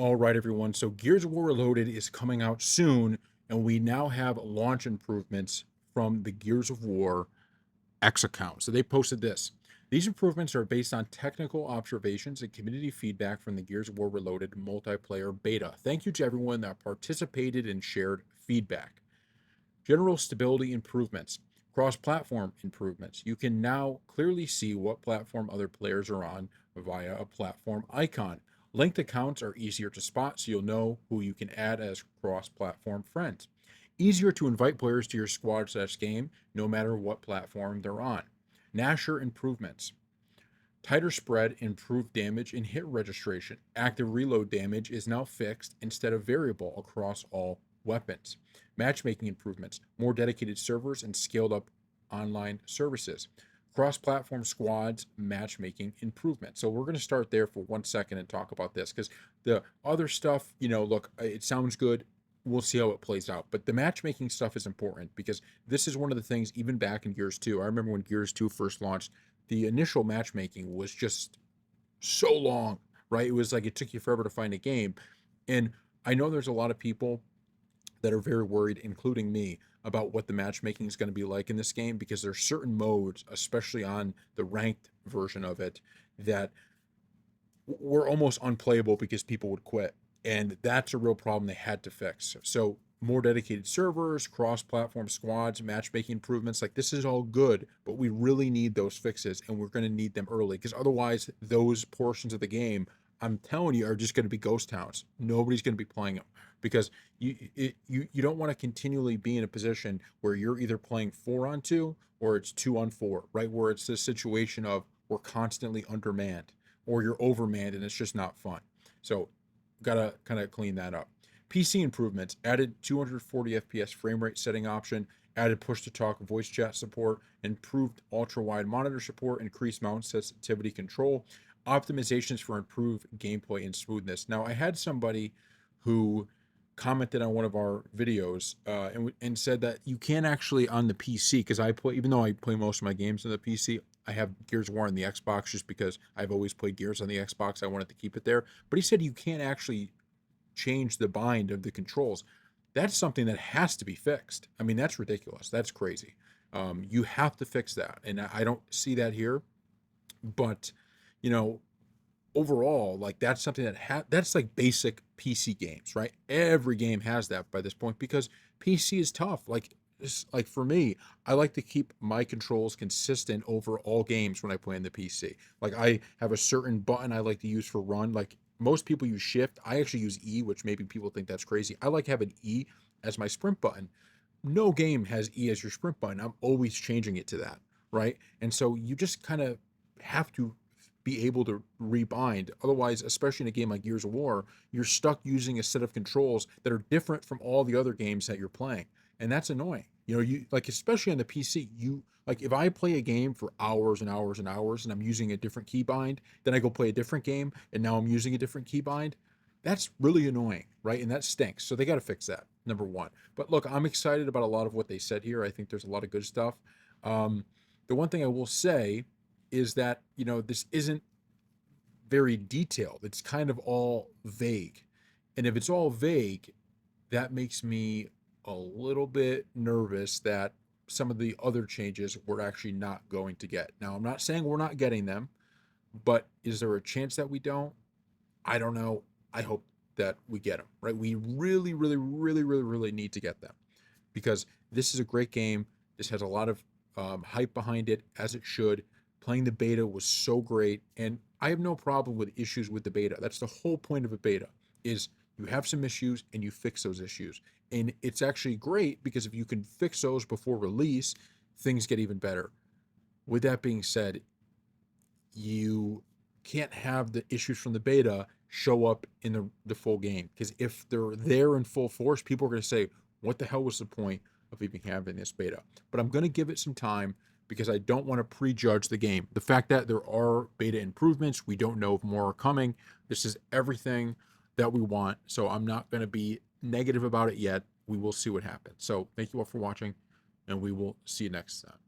All right, everyone. So Gears of War Reloaded is coming out soon, and we now have launch improvements from the Gears of War X account. So they posted this. These improvements are based on technical observations and community feedback from the Gears of War Reloaded multiplayer beta. Thank you to everyone that participated and shared feedback. General stability improvements, cross platform improvements. You can now clearly see what platform other players are on via a platform icon. Linked accounts are easier to spot, so you'll know who you can add as cross platform friends. Easier to invite players to your squad/game no matter what platform they're on. Nasher improvements. Tighter spread, improved damage, and hit registration. Active reload damage is now fixed instead of variable across all weapons. Matchmaking improvements, more dedicated servers, and scaled up online services. Cross platform squads, matchmaking improvement. So we're going to start there for 1 second and talk about this because the other stuff, look, it sounds good. We'll see how it plays out. But the matchmaking stuff is important because this is one of the things, even back in Gears 2. I remember when Gears 2 first launched, the initial matchmaking was just so long, right? It was like it took you forever to find a game. And I know there's a lot of people that are very worried, including me, about what the matchmaking is going to be like in this game because there's certain modes, especially on the ranked version of it, that were almost unplayable because people would quit. And that's a real problem they had to fix. So more dedicated servers, cross-platform squads, matchmaking improvements, like this is all good, but we really need those fixes and we're going to need them early because otherwise those portions of the game, I'm telling you, are just going to be ghost towns. Nobody's going to be playing them because you don't want to continually be in a position where you're either playing 4-on-2 or it's 2-on-4, right? Where it's this situation of we're constantly undermanned or you're overmanned and it's just not fun. So gotta kind of clean that up. PC improvements, added 240 FPS frame rate setting option, added push to talk voice chat support, improved ultra wide monitor support, increased mount sensitivity control, optimizations for improved gameplay and smoothness. Now, I had somebody who commented on one of our videos and said that you can actually on the PC, because I play, even though I play most of my games on the PC, I have Gears of War on the Xbox just because I've always played Gears on the Xbox. I wanted to keep it there. But he said you can't actually change the bind of the controls. That's something that has to be fixed. I mean, that's ridiculous. That's crazy. You have to fix that. And I don't see that here. But, you know, overall, like that's something that's like basic PC games, right? Every game has that by this point because PC is tough. Like for me, I like to keep my controls consistent over all games when I play on the PC. Like I have a certain button I like to use for run. Like most people use shift. I actually use E, which maybe people think that's crazy. I like having E as my sprint button. No game has E as your sprint button. I'm always changing it to that, right? And so you just kind of have to be able to rebind. Otherwise, especially in a game like Gears of War, you're stuck using a set of controls that are different from all the other games that you're playing. And that's annoying. You like especially on the PC, you like if I play a game for hours and hours and hours and I'm using a different keybind, then I go play a different game and now I'm using a different keybind. That's really annoying, right? And that stinks. So they got to fix that, number one. But look, I'm excited about a lot of what they said here. I think there's a lot of good stuff. Um, the one thing I will say is that, this isn't very detailed. It's kind of all vague. And if it's all vague, that makes me a little bit nervous that some of the other changes we're actually not going to get. Now, I'm not saying we're not getting them, but is there a chance that we don't? I don't know. I hope that we get them, right? We really, really, really, really, really need to get them because this is a great game. This has a lot of hype behind it, as it should. Playing the beta was so great, and I have no problem with issues with the beta. That's the whole point of a beta: is you have some issues and you fix those issues. And it's actually great because if you can fix those before release, things get even better. With that being said, you can't have the issues from the beta show up in the full game because if they're there in full force, people are going to say, what the hell was the point of even having this beta? But I'm going to give it some time because I don't want to prejudge the game. The fact that there are beta improvements, we don't know if more are coming. This is everything that we want. So I'm not going to be negative about it yet. We will see what happens. So thank you all for watching, and we will see you next time.